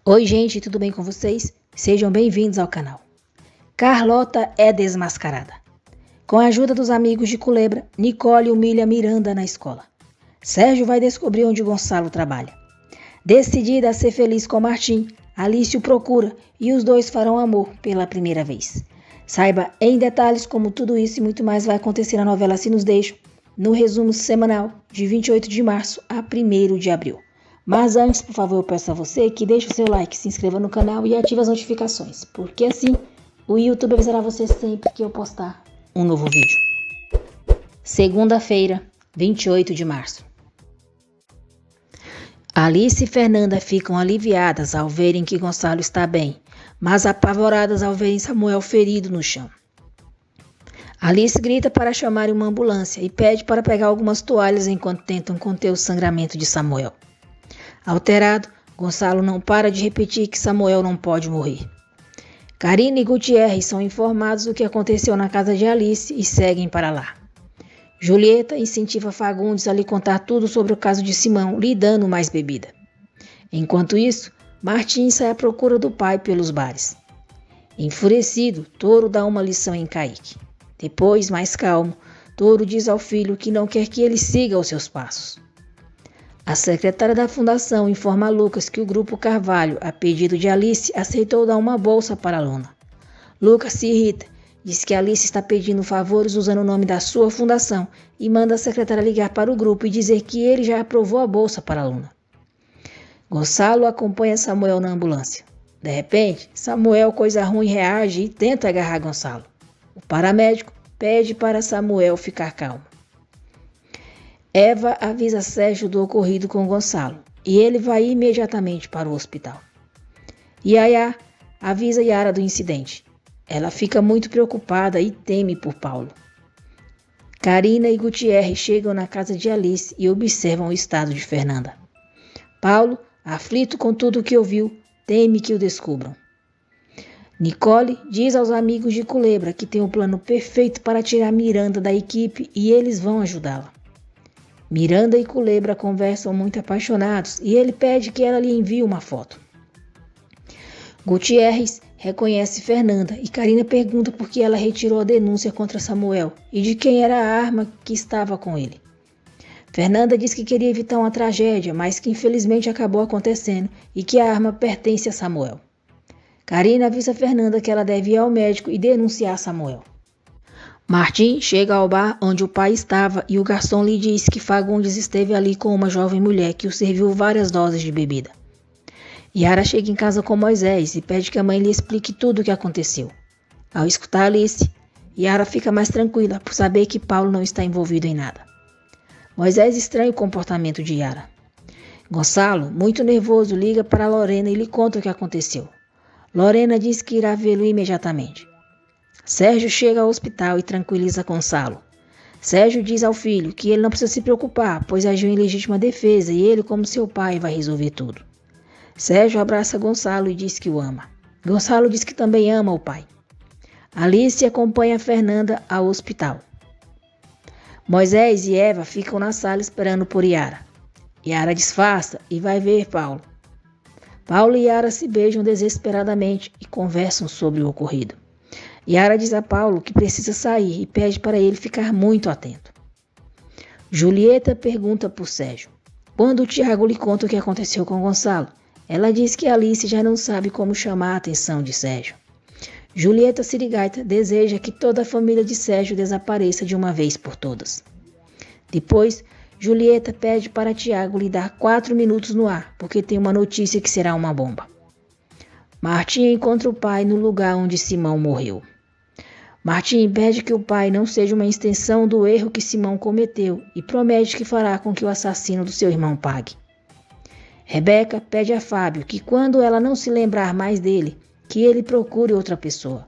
Oi gente, tudo bem com vocês? Sejam bem-vindos ao canal. Carlota é desmascarada. Com a ajuda dos amigos de Culebra, Nicole humilha Miranda na escola. Sérgio vai descobrir onde Gonçalo trabalha. Decidida a ser feliz com Martim, Alice o procura e os dois farão amor pela primeira vez. Saiba em detalhes como tudo isso e muito mais vai acontecer na novela Se Nos Deixam, no resumo semanal de 28 de março a 1º de abril. Mas antes, por favor, eu peço a você que deixe o seu like, se inscreva no canal e ative as notificações, porque assim o YouTube avisará você sempre que eu postar um novo vídeo. Segunda-feira, 28 de março. Alice e Fernanda ficam aliviadas ao verem que Gonçalo está bem, mas apavoradas ao verem Samuel ferido no chão. Alice grita para chamar uma ambulância e pede para pegar algumas toalhas enquanto tentam conter o sangramento de Samuel. Alterado, Gonçalo não para de repetir que Samuel não pode morrer. Karina e Gutierrez são informados do que aconteceu na casa de Alice e seguem para lá. Julieta incentiva Fagundes a lhe contar tudo sobre o caso de Simão, lhe dando mais bebida. Enquanto isso, Martim sai à procura do pai pelos bares. Enfurecido, Touro dá uma lição em Kaique. Depois, mais calmo, Touro diz ao filho que não quer que ele siga os seus passos. A secretária da fundação informa a Lucas que o grupo Carvalho, a pedido de Alice, aceitou dar uma bolsa para a aluna. Lucas se irrita, diz que Alice está pedindo favores usando o nome da sua fundação e manda a secretária ligar para o grupo e dizer que ele já aprovou a bolsa para a aluna. Gonçalo acompanha Samuel na ambulância. De repente, Samuel, coisa ruim, reage e tenta agarrar Gonçalo. O paramédico pede para Samuel ficar calmo. Eva avisa Sérgio do ocorrido com Gonçalo e ele vai imediatamente para o hospital. Yaya avisa Yara do incidente. Ela fica muito preocupada e teme por Paulo. Karina e Gutierrez chegam na casa de Alice e observam o estado de Fernanda. Paulo, aflito com tudo o que ouviu, teme que o descubram. Nicole diz aos amigos de Culebra que tem o plano perfeito para tirar Miranda da equipe e eles vão ajudá-la. Miranda e Culebra conversam muito apaixonados e ele pede que ela lhe envie uma foto. Gutierrez reconhece Fernanda e Karina pergunta por que ela retirou a denúncia contra Samuel e de quem era a arma que estava com ele. Fernanda diz que queria evitar uma tragédia, mas que infelizmente acabou acontecendo e que a arma pertence a Samuel. Karina avisa Fernanda que ela deve ir ao médico e denunciar Samuel. Martim chega ao bar onde o pai estava e o garçom lhe diz que Fagundes esteve ali com uma jovem mulher que o serviu várias doses de bebida. Yara chega em casa com Moisés e pede que a mãe lhe explique tudo o que aconteceu. Ao escutar Alice, Yara fica mais tranquila por saber que Paulo não está envolvido em nada. Moisés estranha o comportamento de Yara. Gonçalo, muito nervoso, liga para Lorena e lhe conta o que aconteceu. Lorena diz que irá vê-lo imediatamente. Sérgio chega ao hospital e tranquiliza Gonçalo. Sérgio diz ao filho que ele não precisa se preocupar, pois agiu em legítima defesa e ele, como seu pai, vai resolver tudo. Sérgio abraça Gonçalo e diz que o ama. Gonçalo diz que também ama o pai. Alice acompanha Fernanda ao hospital. Moisés e Eva ficam na sala esperando por Yara. Yara disfarça e vai ver Paulo. Paulo e Yara se beijam desesperadamente e conversam sobre o ocorrido. Yara diz a Paulo que precisa sair e pede para ele ficar muito atento. Julieta pergunta por Sérgio. Quando o Tiago lhe conta o que aconteceu com Gonçalo, ela diz que Alice já não sabe como chamar a atenção de Sérgio. Julieta Sirigaita deseja que toda a família de Sérgio desapareça de uma vez por todas. Depois, Julieta pede para Tiago lhe dar 4 minutos no ar, porque tem uma notícia que será uma bomba. Martim encontra o pai no lugar onde Simão morreu. Martim pede que o pai não seja uma extensão do erro que Simão cometeu e promete que fará com que o assassino do seu irmão pague. Rebeca pede a Fábio que quando ela não se lembrar mais dele, que ele procure outra pessoa.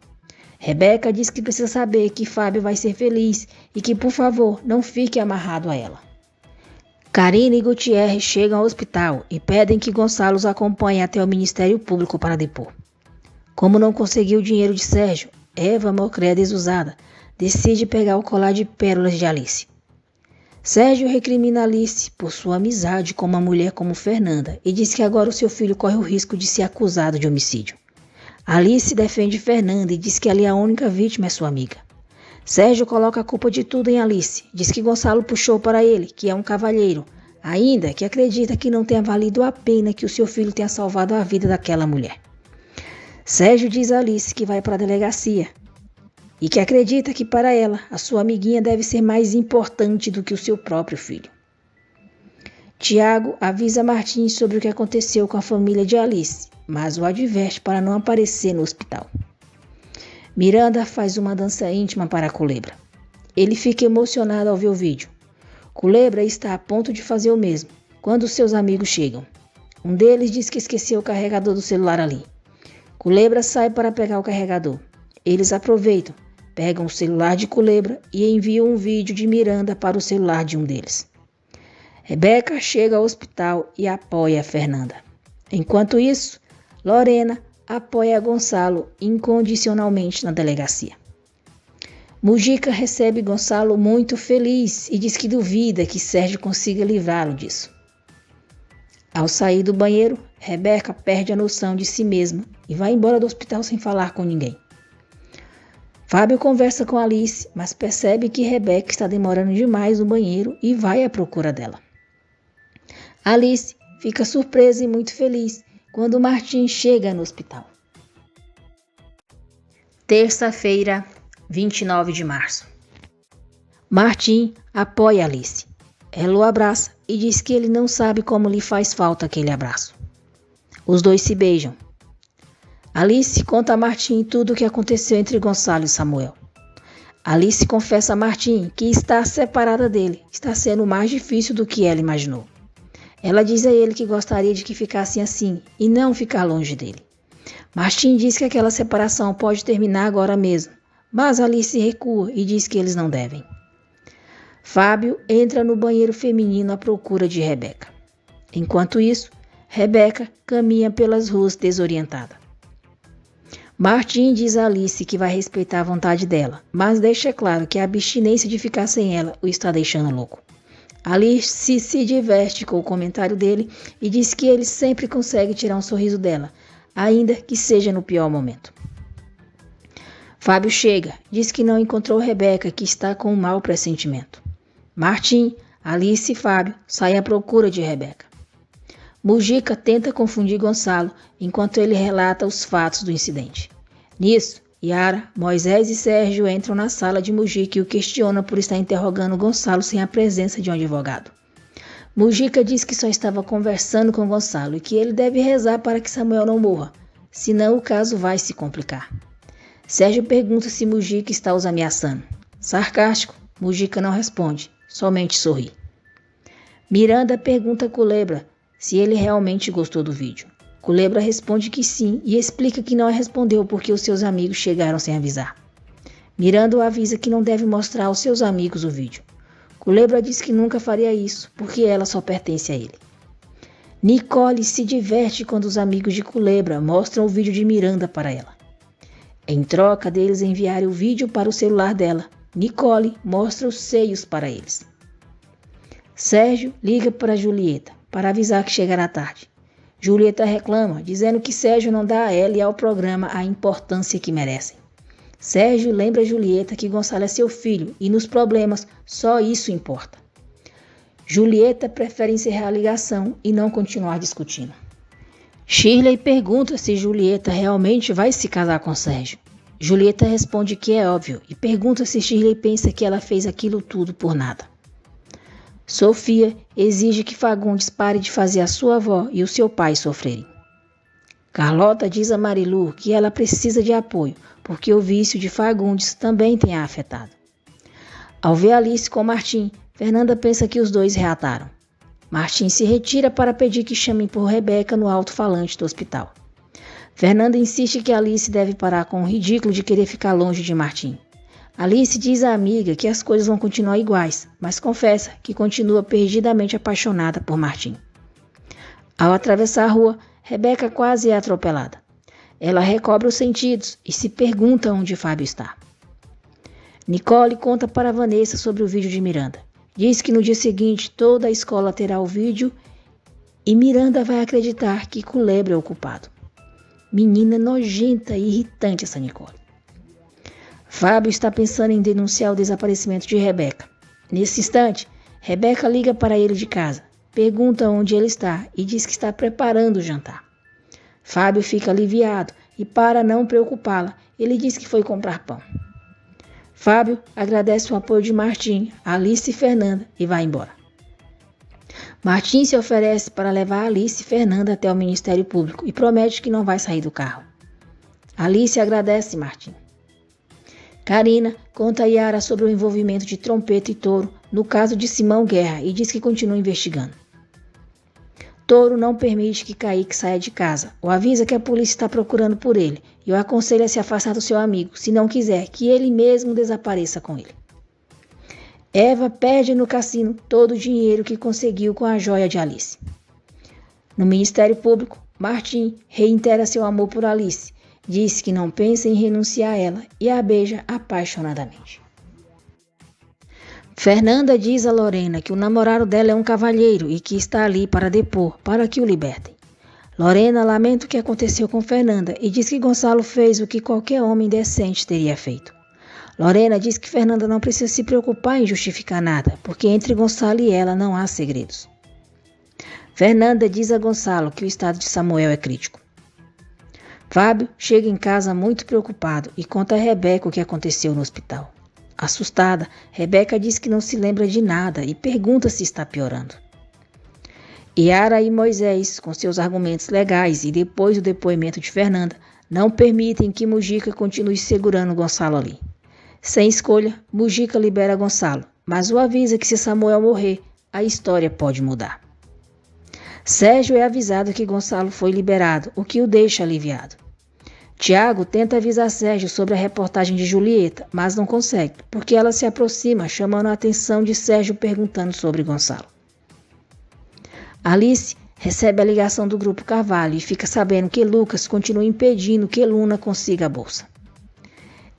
Rebeca diz que precisa saber que Fábio vai ser feliz e que, por favor, não fique amarrado a ela. Karina e Gutierrez chegam ao hospital e pedem que Gonçalo os acompanhe até o Ministério Público para depor. Como não conseguiu o dinheiro de Sérgio, Eva, malcriada e desusada, decide pegar o colar de pérolas de Alice. Sérgio recrimina Alice por sua amizade com uma mulher como Fernanda e diz que agora o seu filho corre o risco de ser acusado de homicídio. Alice defende Fernanda e diz que ali a única vítima é sua amiga. Sérgio coloca a culpa de tudo em Alice, diz que Gonçalo puxou para ele, que é um cavalheiro, ainda que acredita que não tenha valido a pena que o seu filho tenha salvado a vida daquela mulher. Sérgio diz a Alice que vai para a delegacia e que acredita que para ela, a sua amiguinha deve ser mais importante do que o seu próprio filho. Tiago avisa Martim sobre o que aconteceu com a família de Alice, mas o adverte para não aparecer no hospital. Miranda faz uma dança íntima para Culebra. Ele fica emocionado ao ver o vídeo. Culebra está a ponto de fazer o mesmo, quando seus amigos chegam. Um deles diz que esqueceu o carregador do celular ali. Culebra sai para pegar o carregador. Eles aproveitam, pegam o celular de Culebra e enviam um vídeo de Miranda para o celular de um deles. Rebeca chega ao hospital e apoia a Fernanda. Enquanto isso, Lorena apoia Gonçalo incondicionalmente na delegacia. Mujica recebe Gonçalo muito feliz e diz que duvida que Sérgio consiga livrá-lo disso. Ao sair do banheiro, Rebeca perde a noção de si mesma e vai embora do hospital sem falar com ninguém. Fábio conversa com Alice, mas percebe que Rebeca está demorando demais no banheiro e vai à procura dela. Alice fica surpresa e muito feliz quando Martim chega no hospital. Terça-feira, 29 de março. Martim apoia Alice. Ela o abraça e diz que ele não sabe como lhe faz falta aquele abraço. Os dois se beijam. Alice conta a Martim tudo o que aconteceu entre Gonçalo e Samuel. Alice confessa a Martim que estar separada dele está sendo mais difícil do que ela imaginou. Ela diz a ele que gostaria de que ficassem assim e não ficar longe dele. Martim diz que aquela separação pode terminar agora mesmo, mas Alice recua e diz que eles não devem. Fábio entra no banheiro feminino à procura de Rebeca. Enquanto isso, Rebeca caminha pelas ruas desorientada. Martim diz a Alice que vai respeitar a vontade dela, mas deixa claro que a abstinência de ficar sem ela o está deixando louco. Alice se diverte com o comentário dele e diz que ele sempre consegue tirar um sorriso dela, ainda que seja no pior momento. Fábio chega, diz que não encontrou Rebeca, que está com um mau pressentimento. Martim, Alice e Fábio saem à procura de Rebeca. Mujica tenta confundir Gonçalo enquanto ele relata os fatos do incidente. Nisso, Yara, Moisés e Sérgio entram na sala de Mujica e o questionam por estar interrogando Gonçalo sem a presença de um advogado. Mujica diz que só estava conversando com Gonçalo e que ele deve rezar para que Samuel não morra, senão o caso vai se complicar. Sérgio pergunta se Mujica está os ameaçando. Sarcástico, Mujica não responde, somente sorri. Miranda pergunta a Culebra se ele realmente gostou do vídeo. Culebra responde que sim e explica que não respondeu porque os seus amigos chegaram sem avisar. Miranda o avisa que não deve mostrar aos seus amigos o vídeo. Culebra diz que nunca faria isso porque ela só pertence a ele. Nicole se diverte quando os amigos de Culebra mostram o vídeo de Miranda para ela. Em troca deles enviarem o vídeo para o celular dela, Nicole mostra os seios para eles. Sérgio liga para Julieta para avisar que chegará tarde. Julieta reclama, dizendo que Sérgio não dá a ela e ao programa a importância que merecem. Sérgio lembra a Julieta que Gonçalo é seu filho e nos problemas só isso importa. Julieta prefere encerrar a ligação e não continuar discutindo. Shirley pergunta se Julieta realmente vai se casar com Sérgio. Julieta responde que é óbvio e pergunta se Shirley pensa que ela fez aquilo tudo por nada. Sofia exige que Fagundes pare de fazer a sua avó e o seu pai sofrerem. Carlota diz a Marilu que ela precisa de apoio, porque o vício de Fagundes também tem a afetado. Ao ver Alice com Martim, Fernanda pensa que os dois reataram. Martim se retira para pedir que chamem por Rebeca no alto-falante do hospital. Fernanda insiste que Alice deve parar com o ridículo de querer ficar longe de Martim. Alice diz à amiga que as coisas vão continuar iguais, mas confessa que continua perdidamente apaixonada por Martim. Ao atravessar a rua, Rebeca quase é atropelada. Ela recobra os sentidos e se pergunta onde Fábio está. Nicole conta para Vanessa sobre o vídeo de Miranda. Diz que no dia seguinte toda a escola terá o vídeo e Miranda vai acreditar que Culebro é o culpado. Menina nojenta e irritante essa Nicole. Fábio está pensando em denunciar o desaparecimento de Rebeca. Nesse instante, Rebeca liga para ele de casa, pergunta onde ele está e diz que está preparando o jantar. Fábio fica aliviado e, para não preocupá-la, ele diz que foi comprar pão. Fábio agradece o apoio de Martim, Alice e Fernanda e vai embora. Martim se oferece para levar Alice e Fernanda até o Ministério Público e promete que não vai sair do carro. Alice agradece Martim. Karina conta a Yara sobre o envolvimento de Trompeta e Touro no caso de Simão Guerra e diz que continua investigando. Touro não permite que Kaique saia de casa, o avisa que a polícia está procurando por ele e o aconselha a se afastar do seu amigo, se não quiser que ele mesmo desapareça com ele. Eva perde no cassino todo o dinheiro que conseguiu com a joia de Alice. No Ministério Público, Martim reitera seu amor por Alice, diz que não pensa em renunciar a ela e a beija apaixonadamente. Fernanda diz a Lorena que o namorado dela é um cavalheiro e que está ali para depor, para que o libertem. Lorena lamenta o que aconteceu com Fernanda e diz que Gonçalo fez o que qualquer homem decente teria feito. Lorena diz que Fernanda não precisa se preocupar em justificar nada, porque entre Gonçalo e ela não há segredos. Fernanda diz a Gonçalo que o estado de Samuel é crítico. Fábio chega em casa muito preocupado e conta a Rebeca o que aconteceu no hospital. Assustada, Rebeca diz que não se lembra de nada e pergunta se está piorando. Yara e Moisés, com seus argumentos legais e depois do depoimento de Fernanda, não permitem que Mujica continue segurando Gonçalo ali. Sem escolha, Mujica libera Gonçalo, mas o avisa que se Samuel morrer, a história pode mudar. Sérgio é avisado que Gonçalo foi liberado, o que o deixa aliviado. Tiago tenta avisar Sérgio sobre a reportagem de Julieta, mas não consegue, porque ela se aproxima, chamando a atenção de Sérgio perguntando sobre Gonçalo. Alice recebe a ligação do Grupo Carvalho e fica sabendo que Lucas continua impedindo que Luna consiga a bolsa.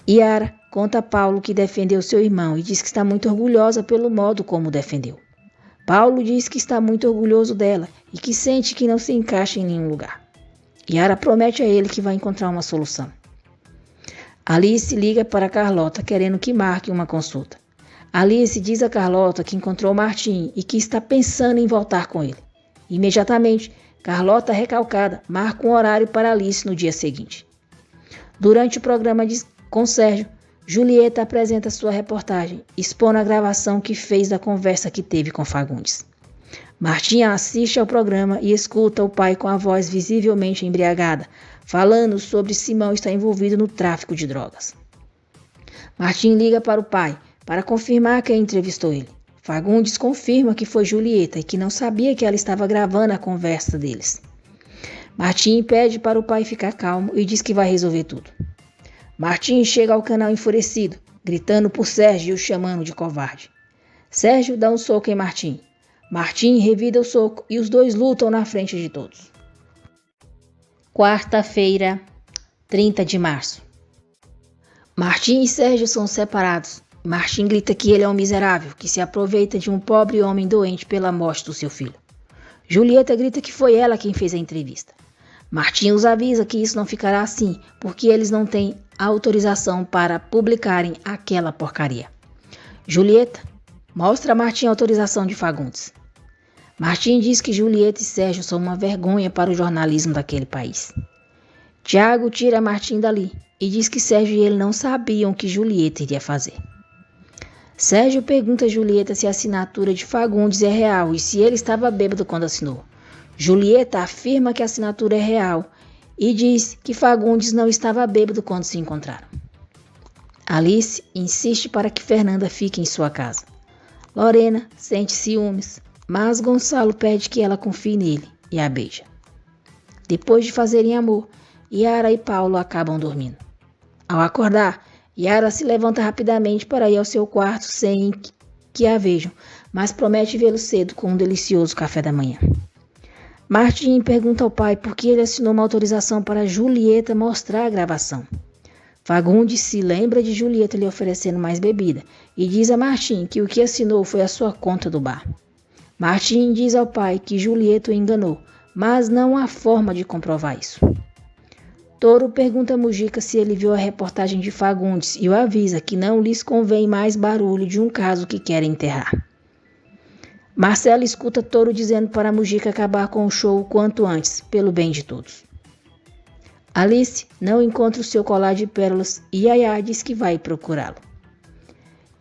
Yara conta a Paulo que defendeu seu irmão e diz que está muito orgulhosa pelo modo como o defendeu. Paulo diz que está muito orgulhoso dela e que sente que não se encaixa em nenhum lugar. Yara promete a ele que vai encontrar uma solução. Alice liga para Carlota querendo que marque uma consulta. Alice diz a Carlota que encontrou Martim e que está pensando em voltar com ele. Imediatamente, Carlota, recalcada, marca um horário para Alice no dia seguinte. Durante o programa com Sérgio, Julieta apresenta sua reportagem, expondo a gravação que fez da conversa que teve com Fagundes. Martim assiste ao programa e escuta o pai com a voz visivelmente embriagada, falando sobre Simão estar envolvido no tráfico de drogas. Martim liga para o pai, para confirmar quem entrevistou ele. Fagundes confirma que foi Julieta e que não sabia que ela estava gravando a conversa deles. Martim pede para o pai ficar calmo e diz que vai resolver tudo. Martim chega ao canal enfurecido, gritando por Sérgio e o chamando de covarde. Sérgio dá um soco em Martim. Martim revida o soco e os dois lutam na frente de todos. Quarta-feira, 30 de março. Martim e Sérgio são separados. Martim grita que ele é um miserável, que se aproveita de um pobre homem doente pela morte do seu filho. Julieta grita que foi ela quem fez a entrevista. Martim os avisa que isso não ficará assim, porque eles não têm autorização para publicarem aquela porcaria. Julieta mostra a Martim a autorização de Fagundes. Martim diz que Julieta e Sérgio são uma vergonha para o jornalismo daquele país. Tiago tira Martim dali e diz que Sérgio e ele não sabiam o que Julieta iria fazer. Sérgio pergunta a Julieta se a assinatura de Fagundes é real e se ele estava bêbado quando assinou. Julieta afirma que a assinatura é real e diz que Fagundes não estava bêbado quando se encontraram. Alice insiste para que Fernanda fique em sua casa. Lorena sente ciúmes, mas Gonçalo pede que ela confie nele e a beija. Depois de fazerem amor, Yara e Paulo acabam dormindo. Ao acordar, Yara se levanta rapidamente para ir ao seu quarto sem que a vejam, mas promete vê-lo cedo com um delicioso café da manhã. Martim pergunta ao pai por que ele assinou uma autorização para Julieta mostrar a gravação. Fagundes se lembra de Julieta lhe oferecendo mais bebida e diz a Martim que o que assinou foi a sua conta do bar. Martim diz ao pai que Julieta o enganou, mas não há forma de comprovar isso. Toro pergunta a Mujica se ele viu a reportagem de Fagundes e o avisa que não lhes convém mais barulho de um caso que querem enterrar. Marcelo escuta Toro dizendo para Mujica acabar com o show o quanto antes, pelo bem de todos. Alice não encontra o seu colar de pérolas e Yaya diz que vai procurá-lo.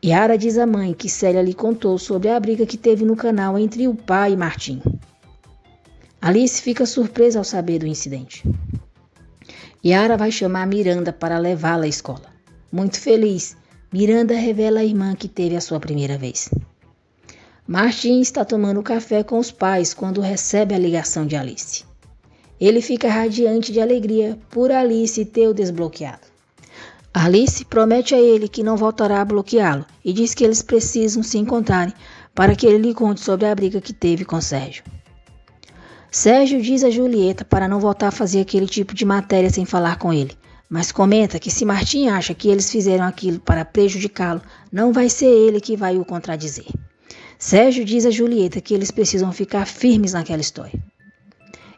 Yara diz à mãe que Célia lhe contou sobre a briga que teve no canal entre o pai e Martim. Alice fica surpresa ao saber do incidente. Yara vai chamar Miranda para levá-la à escola. Muito feliz, Miranda revela à irmã que teve a sua primeira vez. Martim está tomando café com os pais quando recebe a ligação de Alice. Ele fica radiante de alegria por Alice ter o desbloqueado. Alice promete a ele que não voltará a bloqueá-lo e diz que eles precisam se encontrarem para que ele lhe conte sobre a briga que teve com Sérgio. Sérgio diz a Julieta para não voltar a fazer aquele tipo de matéria sem falar com ele, mas comenta que se Martim acha que eles fizeram aquilo para prejudicá-lo, não vai ser ele que vai o contradizer. Sérgio diz a Julieta que eles precisam ficar firmes naquela história.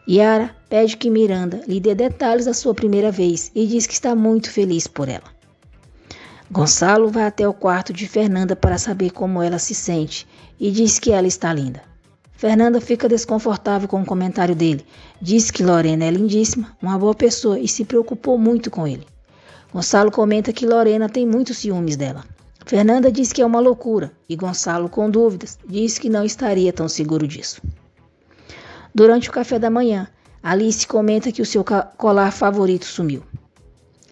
Yara pede que Miranda lhe dê detalhes da sua primeira vez e diz que está muito feliz por ela. Gonçalo vai até o quarto de Fernanda para saber como ela se sente e diz que ela está linda. Fernanda fica desconfortável com o comentário dele. Diz que Lorena é lindíssima, uma boa pessoa e se preocupou muito com ele. Gonçalo comenta que Lorena tem muitos ciúmes dela. Fernanda diz que é uma loucura e Gonçalo, com dúvidas, diz que não estaria tão seguro disso. Durante o café da manhã, Alice comenta que o seu colar favorito sumiu.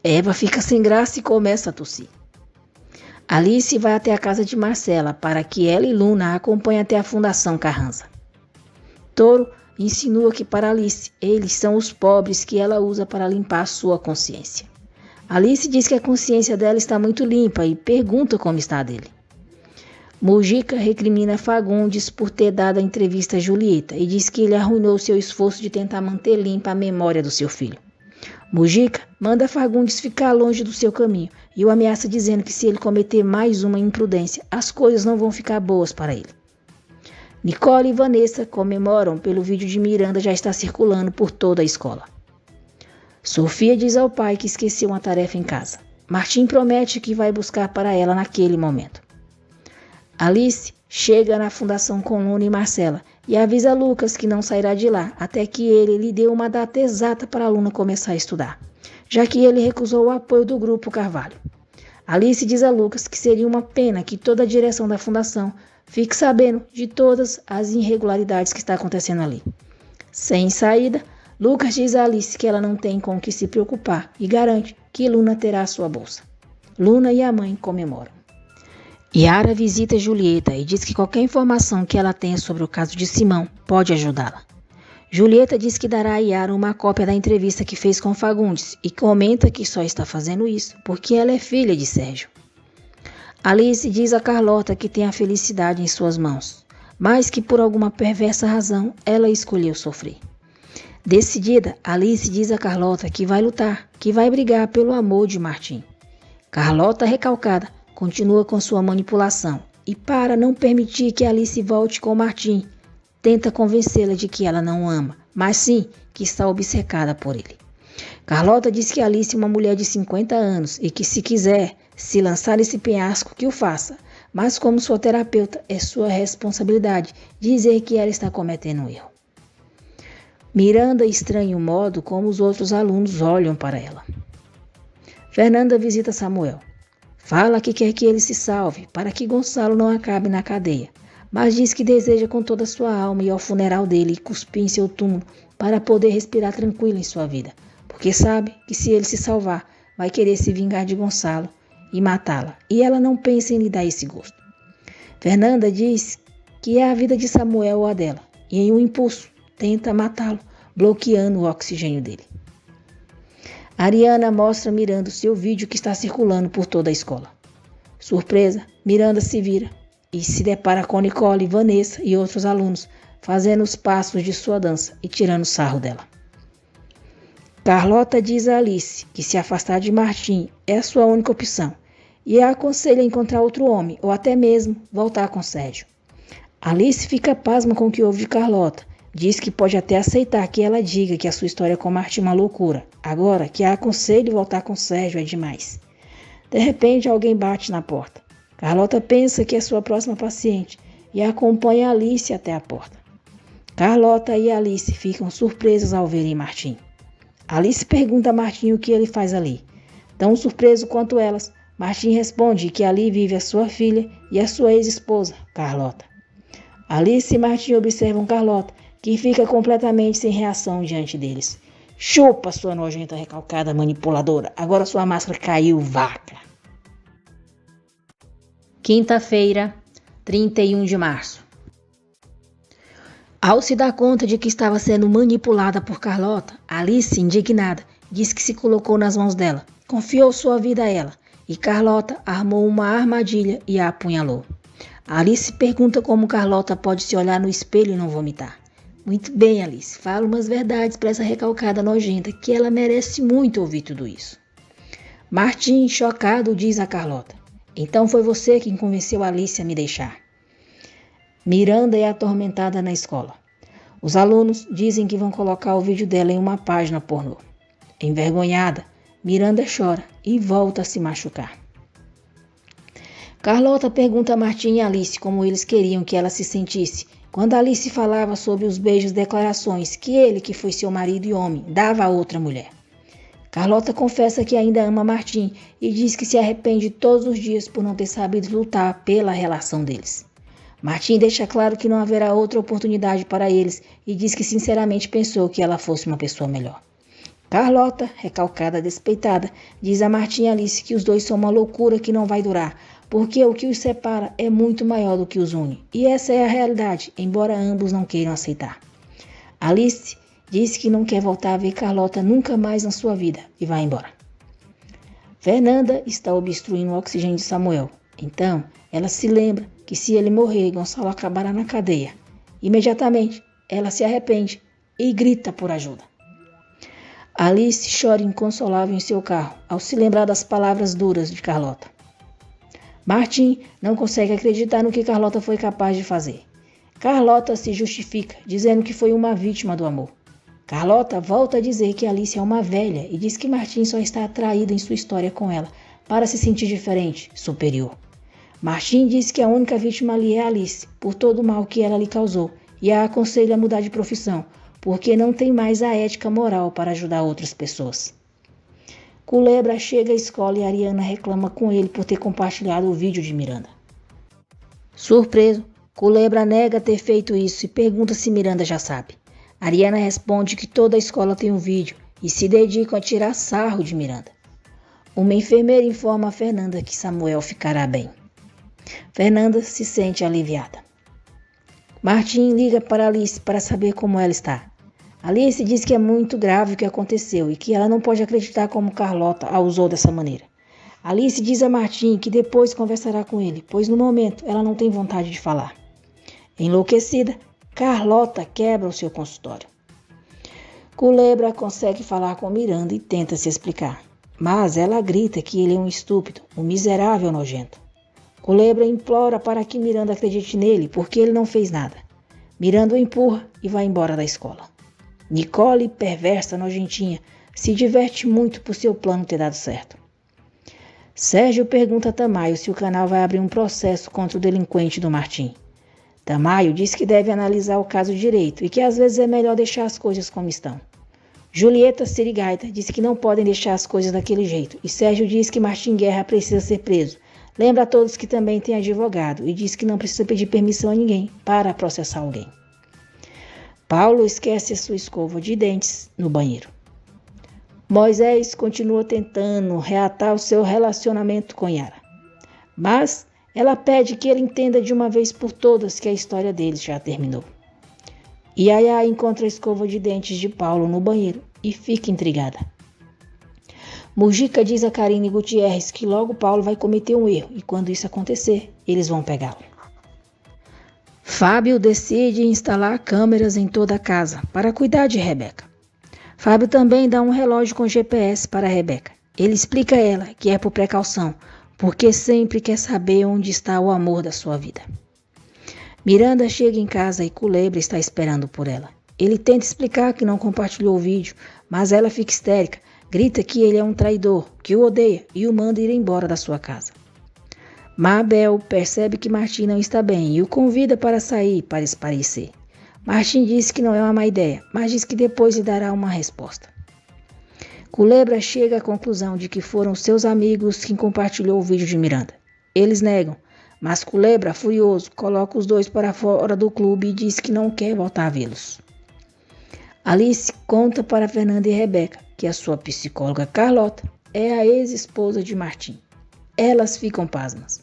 Eva fica sem graça e começa a tossir. Alice vai até a casa de Marcela para que ela e Luna a acompanhem até a Fundação Carranza. Toro insinua que para Alice, eles são os pobres que ela usa para limpar sua consciência. Alice diz que a consciência dela está muito limpa e pergunta como está a dele. Mujica recrimina Fagundes por ter dado a entrevista a Julieta e diz que ele arruinou seu esforço de tentar manter limpa a memória do seu filho. Mujica manda Fagundes ficar longe do seu caminho e o ameaça dizendo que se ele cometer mais uma imprudência, as coisas não vão ficar boas para ele. Nicole e Vanessa comemoram pelo vídeo de Miranda já está circulando por toda a escola. Sofia diz ao pai que esqueceu uma tarefa em casa. Martim promete que vai buscar para ela naquele momento. Alice chega na fundação com Luna e Marcela e avisa a Lucas que não sairá de lá até que ele lhe dê uma data exata para a Luna começar a estudar, já que ele recusou o apoio do grupo Carvalho. Alice diz a Lucas que seria uma pena que toda a direção da fundação fique sabendo de todas as irregularidades que está acontecendo ali. Sem saída, Lucas diz a Alice que ela não tem com o que se preocupar e garante que Luna terá sua bolsa. Luna e a mãe comemoram. Yara visita Julieta e diz que qualquer informação que ela tenha sobre o caso de Simão pode ajudá-la. Julieta diz que dará a Yara uma cópia da entrevista que fez com Fagundes e comenta que só está fazendo isso porque ela é filha de Sérgio. Alice diz a Carlota que tem a felicidade em suas mãos, mas que por alguma perversa razão ela escolheu sofrer. Decidida, Alice diz a Carlota que vai lutar, que vai brigar pelo amor de Martim. Carlota, recalcada, continua com sua manipulação e, para não permitir que Alice volte com Martim, tenta convencê-la de que ela não o ama, mas sim que está obcecada por ele. Carlota diz que Alice é uma mulher de 50 anos e que, se quiser se lançar nesse penhasco, que o faça, mas como sua terapeuta, é sua responsabilidade dizer que ela está cometendo um erro. Miranda estranha o modo como os outros alunos olham para ela. Fernanda visita Samuel. Fala que quer que ele se salve, para que Gonçalo não acabe na cadeia, mas diz que deseja com toda a sua alma ir ao funeral dele e cuspir em seu túmulo para poder respirar tranquilo em sua vida, porque sabe que se ele se salvar, vai querer se vingar de Gonçalo e matá-la, e ela não pensa em lhe dar esse gosto. Fernanda diz que é a vida de Samuel ou a dela, e em um impulso tenta matá-lo, bloqueando o oxigênio dele. Ariana mostra a Miranda o seu vídeo que está circulando por toda a escola. Surpresa, Miranda se vira e se depara com Nicole, Vanessa e outros alunos fazendo os passos de sua dança e tirando sarro dela. Carlota diz a Alice que se afastar de Martim é a sua única opção e a aconselha a encontrar outro homem ou até mesmo voltar com Sérgio. Alice fica pasma com o que ouve de Carlota. Diz que pode até aceitar que ela diga que a sua história com Martim é uma loucura. Agora, que a aconselhe voltar com Sérgio é demais. De repente, alguém bate na porta. Carlota pensa que é sua próxima paciente e acompanha Alice até a porta. Carlota e Alice ficam surpresas ao verem Martim. Alice pergunta a Martim o que ele faz ali. Tão surpreso quanto elas, Martim responde que ali vive a sua filha e a sua ex-esposa, Carlota. Alice e Martim observam Carlota, que fica completamente sem reação diante deles. Chupa, sua nojenta recalcada manipuladora. Agora sua máscara caiu, vaca. Quinta-feira, 31 de março. Ao se dar conta de que estava sendo manipulada por Carlota, Alice, indignada, disse que se colocou nas mãos dela, confiou sua vida a ela, e Carlota armou uma armadilha e a apunhalou. Alice pergunta como Carlota pode se olhar no espelho e não vomitar. Muito bem, Alice, fala umas verdades para essa recalcada nojenta, que ela merece muito ouvir tudo isso. Martim, chocado, diz a Carlota, então foi você quem convenceu Alice a me deixar. Miranda é atormentada na escola. Os alunos dizem que vão colocar o vídeo dela em uma página pornô. Envergonhada, Miranda chora e volta a se machucar. Carlota pergunta a Martim e Alice como eles queriam que ela se sentisse quando Alice falava sobre os beijos e declarações que ele, que foi seu marido e homem, dava a outra mulher. Carlota confessa que ainda ama Martim e diz que se arrepende todos os dias por não ter sabido lutar pela relação deles. Martim deixa claro que não haverá outra oportunidade para eles e diz que sinceramente pensou que ela fosse uma pessoa melhor. Carlota, recalcada, despeitada, diz a Martim e Alice que os dois são uma loucura que não vai durar, porque o que os separa é muito maior do que os une. E essa é a realidade, embora ambos não queiram aceitar. Alice diz que não quer voltar a ver Carlota nunca mais na sua vida e vai embora. Fernanda está obstruindo o oxigênio de Samuel. Então, ela se lembra que se ele morrer, Gonçalo acabará na cadeia. Imediatamente, ela se arrepende e grita por ajuda. Alice chora inconsolável em seu carro, ao se lembrar das palavras duras de Carlota. Martim não consegue acreditar no que Carlota foi capaz de fazer. Carlota se justifica, dizendo que foi uma vítima do amor. Carlota volta a dizer que Alice é uma velha e diz que Martim só está atraído em sua história com ela para se sentir diferente, superior. Martim diz que a única vítima ali é Alice, por todo o mal que ela lhe causou, e a aconselha a mudar de profissão, porque não tem mais a ética moral para ajudar outras pessoas. Culebra chega à escola e Ariana reclama com ele por ter compartilhado o vídeo de Miranda. Surpreso, Culebra nega ter feito isso e pergunta se Miranda já sabe. Ariana responde que toda a escola tem um vídeo e se dedicam a tirar sarro de Miranda. Uma enfermeira informa a Fernanda que Samuel ficará bem. Fernanda se sente aliviada. Martim liga para Alice para saber como ela está. Alice diz que é muito grave o que aconteceu e que ela não pode acreditar como Carlota a usou dessa maneira. Alice diz a Martim que depois conversará com ele, pois no momento ela não tem vontade de falar. Enlouquecida, Carlota quebra o seu consultório. Culebra consegue falar com Miranda e tenta se explicar, mas ela grita que ele é um estúpido, um miserável nojento. Culebra implora para que Miranda acredite nele porque ele não fez nada. Miranda o empurra e vai embora da escola. Nicole, perversa, nojentinha, se diverte muito por seu plano ter dado certo. Sérgio pergunta a Tamayo se o canal vai abrir um processo contra o delinquente do Martim. Tamayo diz que deve analisar o caso direito e que às vezes é melhor deixar as coisas como estão. Julieta Sirigaita diz que não podem deixar as coisas daquele jeito e Sérgio diz que Martim Guerra precisa ser preso. Lembra a todos que também tem advogado e diz que não precisa pedir permissão a ninguém para processar alguém. Paulo esquece sua escova de dentes no banheiro. Moisés continua tentando reatar o seu relacionamento com Yara. Mas ela pede que ele entenda de uma vez por todas que a história deles já terminou. Yaya encontra a escova de dentes de Paulo no banheiro e fica intrigada. Mujica diz a Karine Gutierrez que logo Paulo vai cometer um erro e quando isso acontecer, eles vão pegá-lo. Fábio decide instalar câmeras em toda a casa para cuidar de Rebeca. Fábio também dá um relógio com GPS para Rebeca. Ele explica a ela que é por precaução, porque sempre quer saber onde está o amor da sua vida. Miranda chega em casa e Culebra está esperando por ela. Ele tenta explicar que não compartilhou o vídeo, mas ela fica histérica, grita que ele é um traidor, que o odeia e o manda ir embora da sua casa. Mabel percebe que Martim não está bem e o convida para sair para esparecer. Martim diz que não é uma má ideia, mas diz que depois lhe dará uma resposta. Culebra chega à conclusão de que foram seus amigos quem compartilhou o vídeo de Miranda. Eles negam, mas Culebra, furioso, coloca os dois para fora do clube e diz que não quer voltar a vê-los. Alice conta para Fernanda e Rebeca que a sua psicóloga Carlota é a ex-esposa de Martim. Elas ficam pasmas.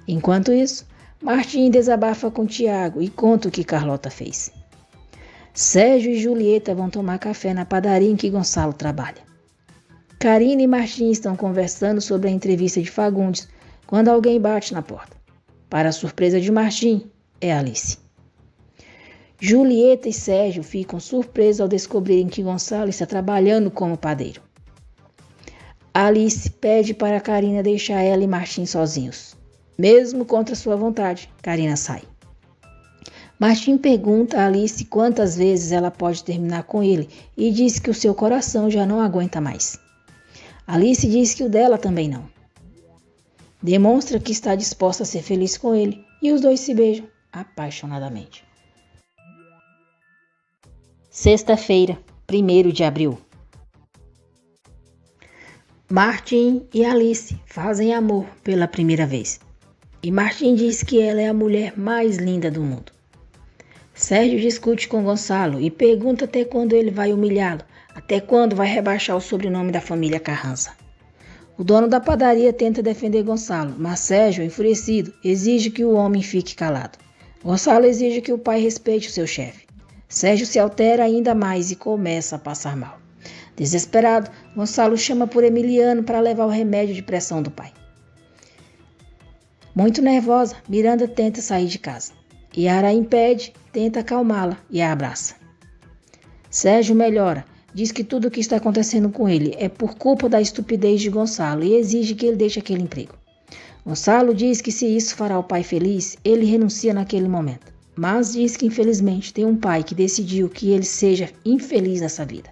Enquanto isso, Martim desabafa com Tiago e conta o que Carlota fez. Sérgio e Julieta vão tomar café na padaria em que Gonçalo trabalha. Karina e Martim estão conversando sobre a entrevista de Fagundes quando alguém bate na porta. Para a surpresa de Martim, é Alice. Julieta e Sérgio ficam surpresos ao descobrirem que Gonçalo está trabalhando como padeiro. Alice pede para Karina deixar ela e Martim sozinhos. Mesmo contra sua vontade, Karina sai. Martim pergunta a Alice quantas vezes ela pode terminar com ele e diz que o seu coração já não aguenta mais. Alice diz que o dela também não. Demonstra que está disposta a ser feliz com ele e os dois se beijam apaixonadamente. Sexta-feira, 1º de abril. Martim e Alice fazem amor pela primeira vez. E Martim diz que ela é a mulher mais linda do mundo. Sérgio discute com Gonçalo e pergunta até quando ele vai humilhá-lo, até quando vai rebaixar o sobrenome da família Carranza. O dono da padaria tenta defender Gonçalo, mas Sérgio, enfurecido, exige que o homem fique calado. Gonçalo exige que o pai respeite o seu chefe. Sérgio se altera ainda mais e começa a passar mal. Desesperado, Gonçalo chama por Emiliano para levar o remédio de pressão do pai. Muito nervosa, Miranda tenta sair de casa. Yara a impede, tenta acalmá-la e a abraça. Sérgio melhora, diz que tudo o que está acontecendo com ele é por culpa da estupidez de Gonçalo e exige que ele deixe aquele emprego. Gonçalo diz que se isso fará o pai feliz, ele renuncia naquele momento. Mas diz que infelizmente tem um pai que decidiu que ele seja infeliz nessa vida.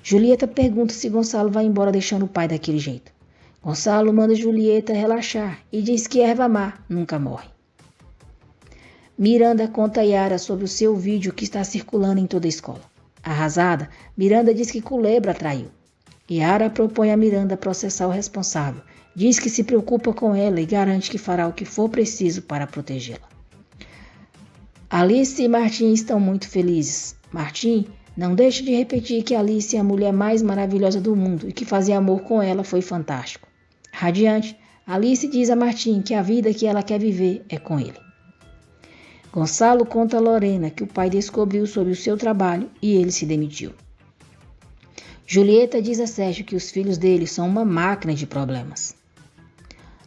Julieta pergunta se Gonçalo vai embora deixando o pai daquele jeito. Gonçalo manda Julieta relaxar e diz que erva má nunca morre. Miranda conta a Yara sobre o seu vídeo que está circulando em toda a escola. Arrasada, Miranda diz que Culebra traiu. Yara propõe a Miranda processar o responsável, diz que se preocupa com ela e garante que fará o que for preciso para protegê-la. Alice e Martim estão muito felizes. Martim não deixa de repetir que Alice é a mulher mais maravilhosa do mundo e que fazer amor com ela foi fantástico. Radiante, Alice diz a Martim que a vida que ela quer viver é com ele. Gonçalo conta a Lorena que o pai descobriu sobre o seu trabalho e ele se demitiu. Julieta diz a Sérgio que os filhos dele são uma máquina de problemas.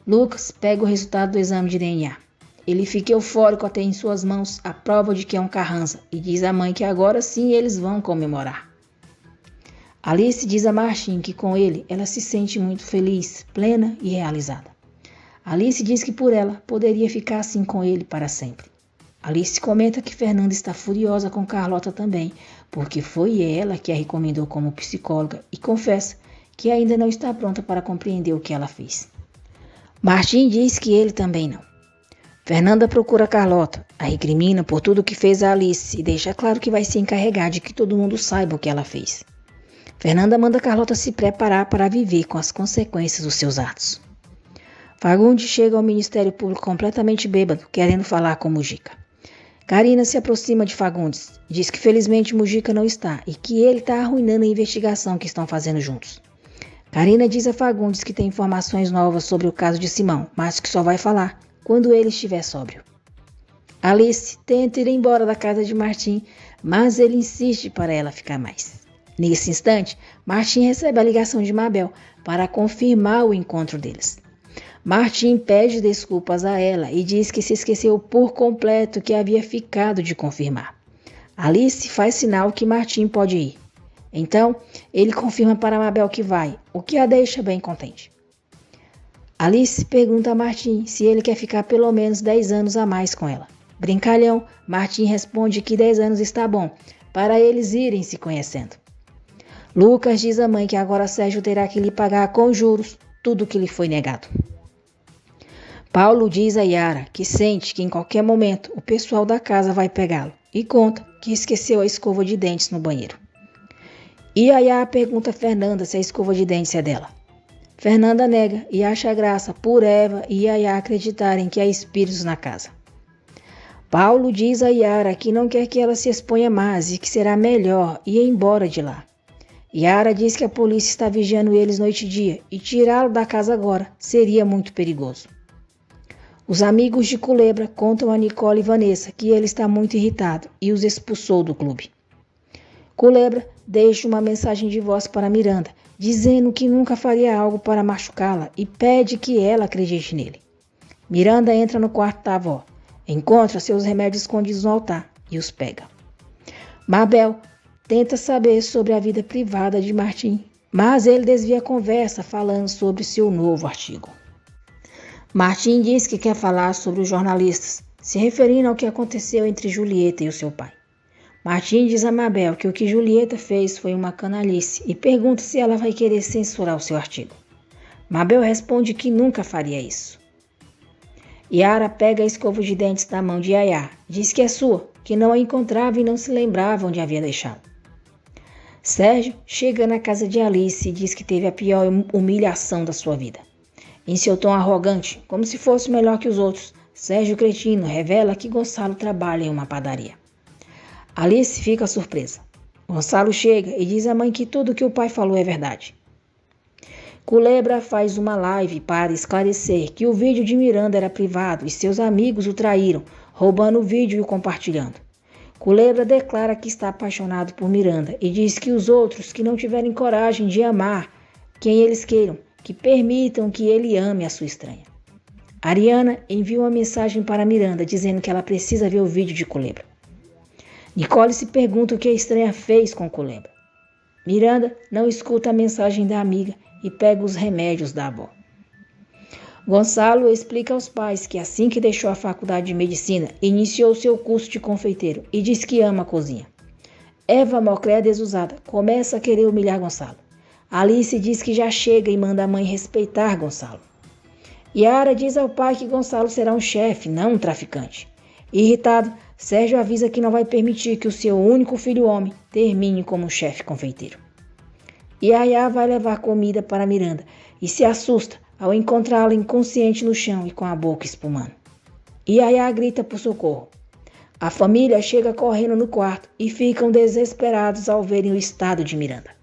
Lucas pega o resultado do exame de DNA. Ele fica eufórico ao ter em suas mãos a prova de que é um Carranza e diz à mãe que agora sim eles vão comemorar. Alice diz a Martim que com ele ela se sente muito feliz, plena e realizada. Alice diz que por ela poderia ficar assim com ele para sempre. Alice comenta que Fernanda está furiosa com Carlota também, porque foi ela que a recomendou como psicóloga e confessa que ainda não está pronta para compreender o que ela fez. Martim diz que ele também não. Fernanda procura Carlota, a recrimina por tudo que fez a Alice e deixa claro que vai se encarregar de que todo mundo saiba o que ela fez. Fernanda manda Carlota se preparar para viver com as consequências dos seus atos. Fagundes chega ao Ministério Público completamente bêbado, querendo falar com Mujica. Karina se aproxima de Fagundes, diz que felizmente Mujica não está e que ele está arruinando a investigação que estão fazendo juntos. Karina diz a Fagundes que tem informações novas sobre o caso de Simão, mas que só vai falar quando ele estiver sóbrio. Alice tenta ir embora da casa de Martim, mas ele insiste para ela ficar mais. Nesse instante, Martim recebe a ligação de Mabel para confirmar o encontro deles. Martim pede desculpas a ela e diz que se esqueceu por completo que havia ficado de confirmar. Alice faz sinal que Martim pode ir. Então, ele confirma para Mabel que vai, o que a deixa bem contente. Alice pergunta a Martim se ele quer ficar pelo menos 10 anos a mais com ela. Brincalhão, Martim responde que 10 anos está bom, para eles irem se conhecendo. Lucas diz à mãe que agora Sérgio terá que lhe pagar com juros tudo que lhe foi negado. Paulo diz a Yara que sente que em qualquer momento o pessoal da casa vai pegá-lo e conta que esqueceu a escova de dentes no banheiro. Yaya pergunta a Fernanda se a escova de dentes é dela. Fernanda nega e acha graça por Eva e Yaya acreditarem que há espíritos na casa. Paulo diz a Yara que não quer que ela se exponha mais e que será melhor ir embora de lá. Yara diz que a polícia está vigiando eles noite e dia e tirá-lo da casa agora seria muito perigoso. Os amigos de Culebra contam a Nicole e Vanessa que ele está muito irritado e os expulsou do clube. Culebra deixa uma mensagem de voz para Miranda, dizendo que nunca faria algo para machucá-la e pede que ela acredite nele. Miranda entra no quarto da avó, encontra seus remédios escondidos no altar e os pega. Mabel tenta saber sobre a vida privada de Martim, mas ele desvia a conversa falando sobre seu novo artigo. Martim diz que quer falar sobre os jornalistas, se referindo ao que aconteceu entre Julieta e o seu pai. Martim diz a Mabel que o que Julieta fez foi uma canalice e pergunta se ela vai querer censurar o seu artigo. Mabel responde que nunca faria isso. Yara pega a escova de dentes da mão de Yaya, diz que é sua, que não a encontrava e não se lembrava onde havia deixado. Sérgio chega na casa de Alice e diz que teve a pior humilhação da sua vida. Em seu tom arrogante, como se fosse melhor que os outros, Sérgio Cretino revela que Gonçalo trabalha em uma padaria. Alice fica surpresa. Gonçalo chega e diz à mãe que tudo que o pai falou é verdade. Culebra faz uma live para esclarecer que o vídeo de Miranda era privado e seus amigos o traíram, roubando o vídeo e o compartilhando. Culebra declara que está apaixonado por Miranda e diz que os outros que não tiverem coragem de amar quem eles queiram, que permitam que ele ame a sua estranha. Ariana envia uma mensagem para Miranda dizendo que ela precisa ver o vídeo de Culebra. Nicole se pergunta o que a estranha fez com Culebra. Miranda não escuta a mensagem da amiga e pega os remédios da avó. Gonçalo explica aos pais que assim que deixou a faculdade de medicina, iniciou seu curso de confeiteiro e diz que ama a cozinha. Eva, mocréia desusada, começa a querer humilhar Gonçalo. Alice diz que já chega e manda a mãe respeitar Gonçalo. Yara diz ao pai que Gonçalo será um chefe, não um traficante. Irritado, Sérgio avisa que não vai permitir que o seu único filho homem termine como chefe confeiteiro. Yaya vai levar comida para Miranda e se assusta ao encontrá-la inconsciente no chão e com a boca espumando. Yaya grita por socorro. A família chega correndo no quarto e ficam desesperados ao verem o estado de Miranda.